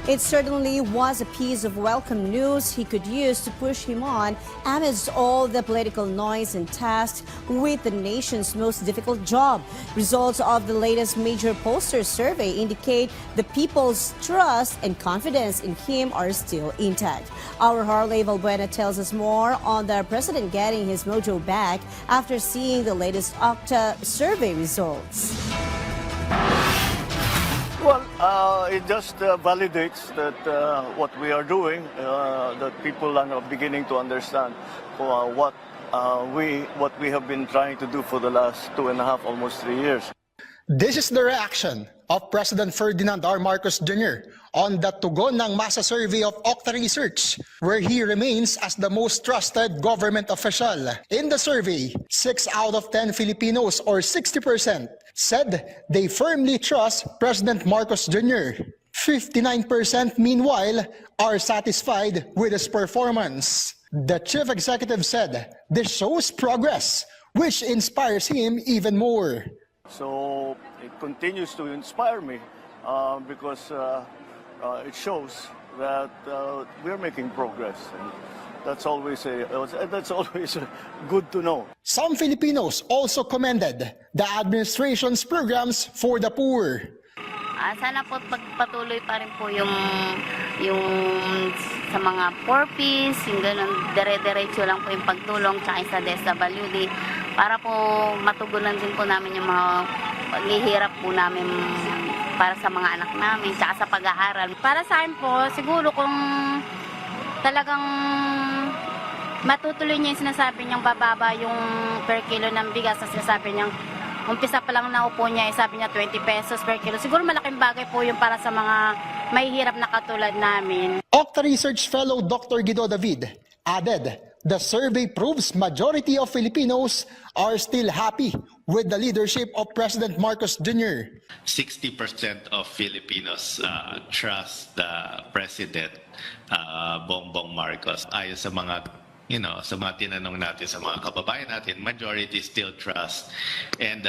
It certainly was a piece of welcome news he could use to push him on amidst all the political noise and tasked with the nation's most difficult job. Results of the latest major pollster survey indicate the people's trust and confidence in him are still intact. Our Harley Valbuena tells us more on the president getting his mojo back after seeing the latest Okta survey results. Well, it just validates that what we are doing, that people are beginning to understand what we have been trying to do for the last 2.5, almost 3 years. This is the reaction of President Ferdinand R. Marcos Jr. on the tugon ng masa survey of Okta Research, where he remains as the most trusted government official. In the survey, 6 out of 10 Filipinos, or 60%, said they firmly trust President Marcos Jr. 59% meanwhile are satisfied with his performance. The chief executive said this shows progress, which inspires him even more. So it continues to inspire me because it shows that we're making progress. And that's always good to know. Some Filipinos also commended the administration's programs for the poor. Sana po pagpatuloy pa rin po yung sa mga poor piece, yung ganun, dire-diretso lang po yung pagtulong tsaka sa DSWD para po matugunan din po namin yung mga paghihirap po namin para sa mga anak namin tsaka sa pag-aaral. Para sa akin po, siguro kung talagang matutuloy niya yung sinasabi niyang bababa yung per kilo ng bigas na sinasabi niyang umpisa pa lang naupo niya, sabi niya 20 pesos per kilo. Siguro malaking bagay po yung para sa mga mahihirap na katulad namin. Okta Research Fellow Dr. Guido David added, the survey proves majority of Filipinos are still happy with the leadership of President Marcos Jr. 60% of Filipinos trust the President Bongbong Marcos. Ayon sa mga sa mga tinanong natin sa mga kababayan natin, majority still trust and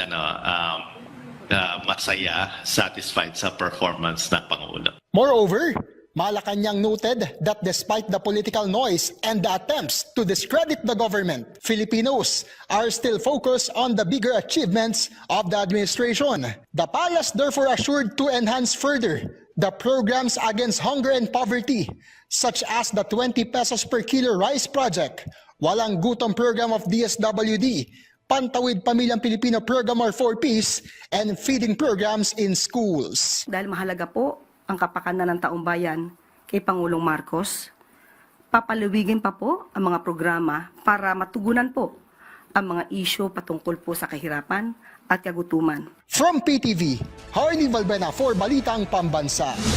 masaya, satisfied sa performance ng Pangulo. Moreover, Malacanang noted that despite the political noise and the attempts to discredit the government, Filipinos are still focused on the bigger achievements of the administration. The palace therefore assured to enhance further the programs against hunger and poverty, such as the 20 pesos per kilo rice project, Walang Gutom program of DSWD, Pantawid Pamilyang Pilipino program or 4Ps, and feeding programs in schools. Dahil mahalaga po ang kapakanan ng taong bayan kay Pangulong Marcos, papaluwigin pa po ang mga programa para matugunan po ang mga isyu patungkol po sa kahirapan at kagutuman. From PTV, Harley Valbuena for Balitang Pambansa.